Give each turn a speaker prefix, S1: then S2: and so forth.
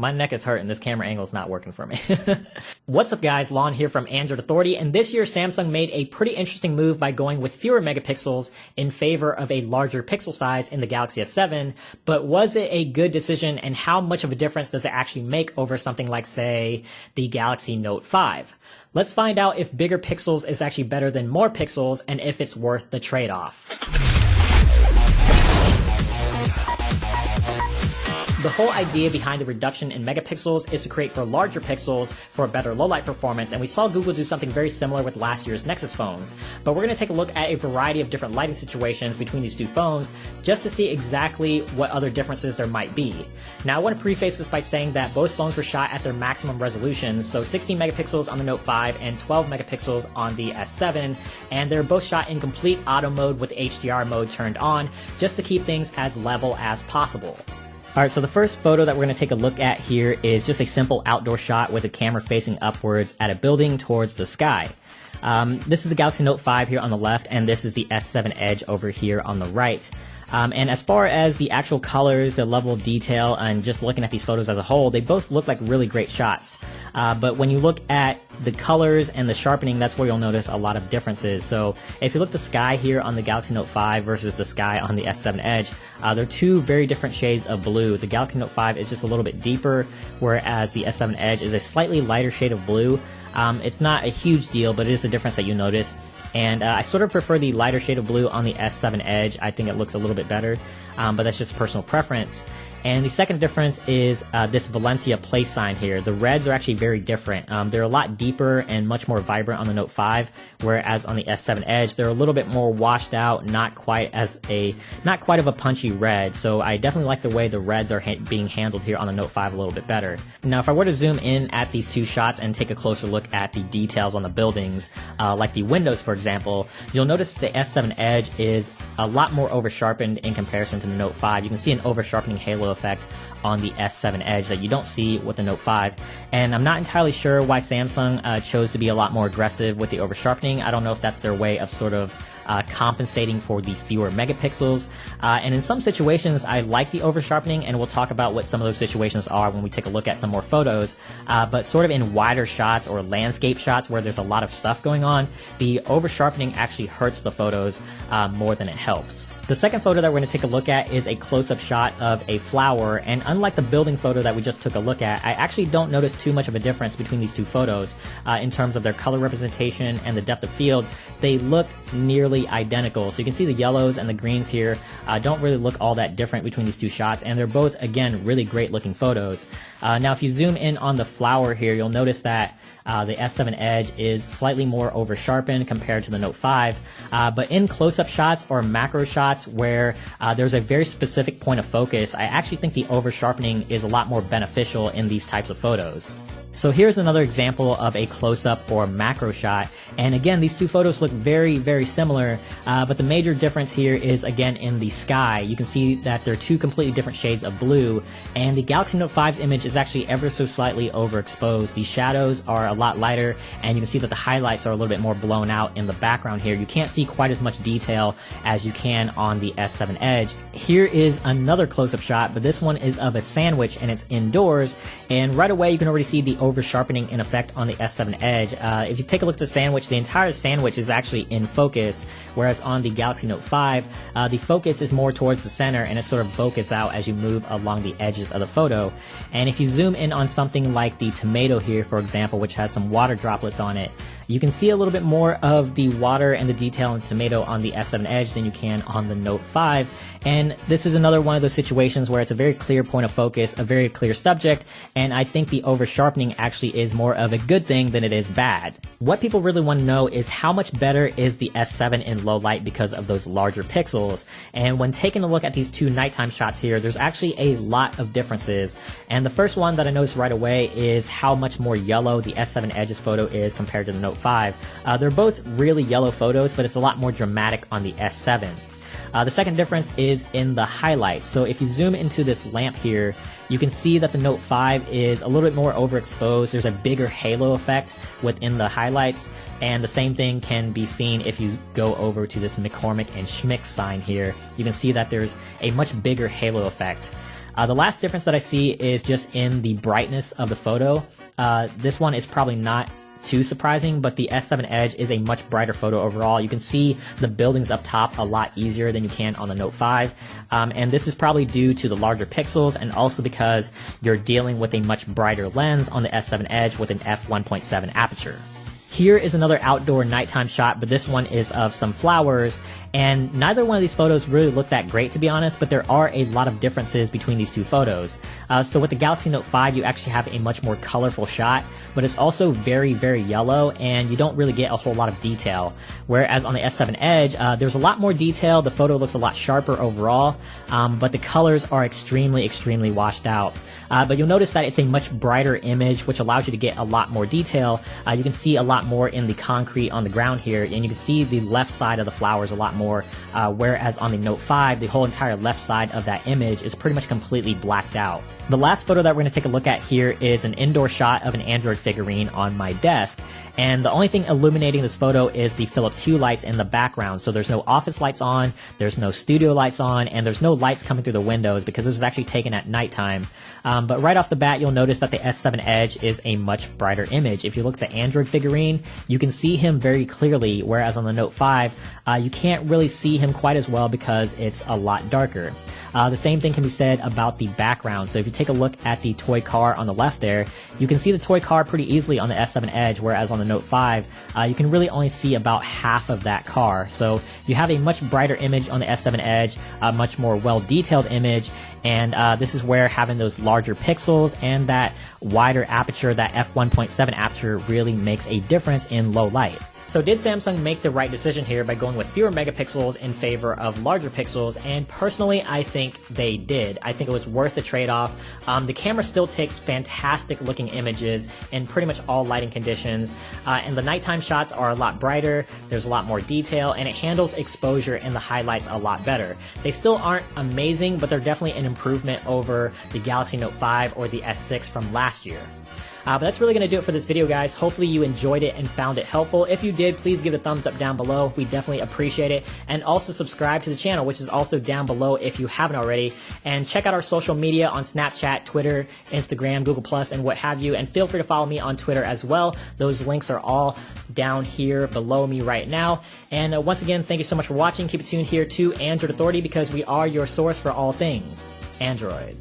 S1: My neck is hurting. This camera angle is not working for me. What's up guys, Lon here from Android Authority, and this year Samsung made a pretty interesting move by going with fewer megapixels in favor of a larger pixel size in the Galaxy S7, but was it a good decision, and how much of a difference does it actually make over something like, say, the Galaxy Note 5? Let's find out if bigger pixels is actually better than more pixels, and if it's worth the trade-off. The whole idea behind the reduction in megapixels is to create for larger pixels for better low-light performance, and we saw Google do something very similar with last year's Nexus phones. But we're going to take a look at a variety of different lighting situations between these two phones just to see exactly what other differences there might be. Now I want to preface this by saying that both phones were shot at their maximum resolutions, so 16 megapixels on the Note 5 and 12 megapixels on the S7, and they're both shot in complete auto mode with the HDR mode turned on just to keep things as level as possible. Alright, so the first photo that we're going to take a look at here is just a simple outdoor shot with the camera facing upwards at a building towards the sky. This is the Galaxy Note 5 here on the left, and this is the S7 Edge over here on the right. And as far as the actual colors, the level of detail, and just looking at these photos as a whole, they both look like really great shots. But when you look at the colors and the sharpening, that's where you'll notice a lot of differences. So if you look at the sky here on the Galaxy Note 5 versus the sky on the S7 Edge, they're two very different shades of blue. The Galaxy Note 5 is just a little bit deeper, whereas the S7 Edge is a slightly lighter shade of blue. It's not a huge deal, but it is a difference that you notice. And I sort of prefer the lighter shade of blue on the S7 Edge. I think it looks a little bit better, but that's just personal preference. And the second difference is this Valencia place sign here. The reds are actually very different. They're a lot deeper and much more vibrant on the Note 5, whereas on the S7 Edge, they're a little bit more washed out, not quite of a punchy red. So I definitely like the way the reds are being handled here on the Note 5 a little bit better. Now, if I were to zoom in at these two shots and take a closer look at the details on the buildings, like the windows, for example, you'll notice the S7 Edge is a lot more over-sharpened in comparison to the Note 5. You can see an over-sharpening halo effect on the S7 Edge that you don't see with the Note 5, and I'm not entirely sure why Samsung chose to be a lot more aggressive with the over-sharpening. I don't know if that's their way of sort of compensating for the fewer megapixels, and in some situations I like the over-sharpening, and we'll talk about what some of those situations are when we take a look at some more photos, but sort of in wider shots or landscape shots where there's a lot of stuff going on, the over-sharpening actually hurts the photos more than it helps. The second photo that we're going to take a look at is a close-up shot of a flower, and unlike the building photo that we just took a look at, I actually don't notice too much of a difference between these two photos in terms of their color representation and the depth of field. They look nearly identical, so you can see the yellows and the greens here don't really look all that different between these two shots, and they're both, again, really great looking photos. Now if you zoom in on the flower here, you'll notice that the S7 Edge is slightly more over-sharpened compared to the Note 5, but in close-up shots or macro shots where there's a very specific point of focus, I actually think the over-sharpening is a lot more beneficial in these types of photos. So here's another example of a close-up or macro shot, and again, these two photos look very, very similar, but the major difference here is, again, in the sky. You can see that they're two completely different shades of blue, and the Galaxy Note 5's image is actually ever so slightly overexposed. The shadows are a lot lighter, and you can see that the highlights are a little bit more blown out in the background here. You can't see quite as much detail as you can on the S7 Edge. Here is another close-up shot, but this one is of a sandwich, and it's indoors, and right away you can already see the over-sharpening in effect on the S7 Edge. If you take a look at the sandwich, the entire sandwich is actually in focus, whereas on the Galaxy Note 5, the focus is more towards the center, and it sort of bokehs out as you move along the edges of the photo. And if you zoom in on something like the tomato here, for example, which has some water droplets on it, you can see a little bit more of the water and the detail in the tomato on the S7 Edge than you can on the Note 5. And this is another one of those situations where it's a very clear point of focus, a very clear subject, and I think the over-sharpening actually is more of a good thing than it is bad. What people really want to know is how much better is the S7 in low light because of those larger pixels. And when taking a look at these two nighttime shots here, there's actually a lot of differences. And the first one that I noticed right away is how much more yellow the S7 Edge's photo is compared to the Note 5. They're both really yellow photos, but it's a lot more dramatic on the S7. The second difference is in the highlights. So if you zoom into this lamp here, you can see that the Note 5 is a little bit more overexposed. There's a bigger halo effect within the highlights, and the same thing can be seen if you go over to this McCormick and Schmick sign here. You can see that there's a much bigger halo effect. The last difference that I see is just in the brightness of the photo. This one is probably not too surprising, but the S7 Edge is a much brighter photo overall. You can see the buildings up top a lot easier than you can on the Note 5. And this is probably due to the larger pixels and also because you're dealing with a much brighter lens on the S7 Edge with an f1.7 aperture. Here is another outdoor nighttime shot, but this one is of some flowers, and neither one of these photos really look that great, to be honest, but there are a lot of differences between these two photos. So with the Galaxy Note 5, you actually have a much more colorful shot, but it's also very, very yellow, and you don't really get a whole lot of detail. Whereas on the S7 Edge, there's a lot more detail, the photo looks a lot sharper overall, but the colors are extremely, extremely washed out. But you'll notice that it's a much brighter image, which allows you to get a lot more detail. You can see a lot more in the concrete on the ground here, and you can see the left side of the flowers a lot more, whereas on the Note 5, the whole entire left side of that image is pretty much completely blacked out. The last photo that we're going to take a look at here is an indoor shot of an Android figurine on my desk, and the only thing illuminating this photo is the Philips Hue lights in the background. So there's no office lights on, there's no studio lights on, and there's no lights coming through the windows because this was actually taken at nighttime. But right off the bat, you'll notice that the S7 Edge is a much brighter image. If you look at the Android figurine, you can see him very clearly, whereas on the Note 5, you can't really see him quite as well because it's a lot darker. The same thing can be said about the background. So if you take a look at the toy car on the left there, you can see the toy car pretty easily on the S7 Edge, whereas on the Note 5, you can really only see about half of that car. So you have a much brighter image on the S7 Edge, a much more well-detailed image, and this is where having those larger pixels and that wider aperture, that f1.7 aperture, really makes a difference in low light. So did Samsung make the right decision here by going with fewer megapixels in favor of larger pixels? And personally, I think they did. I think it was worth the trade-off. The camera still takes fantastic looking images in pretty much all lighting conditions, and the nighttime shots are a lot brighter, there's a lot more detail, and it handles exposure and the highlights a lot better. They still aren't amazing, but they're definitely an improvement over the Galaxy Note 5 or the S6 from last year. But that's really going to do it for this video, guys. Hopefully you enjoyed it and found it helpful. If you did, please give it a thumbs up down below. We definitely appreciate it. And also subscribe to the channel, which is also down below if you haven't already. And check out our social media on Snapchat, Twitter, Instagram, Google+, and what have you. And feel free to follow me on Twitter as well. Those links are all down here below me right now. And once again, thank you so much for watching. Keep it tuned here to Android Authority because we are your source for all things Android.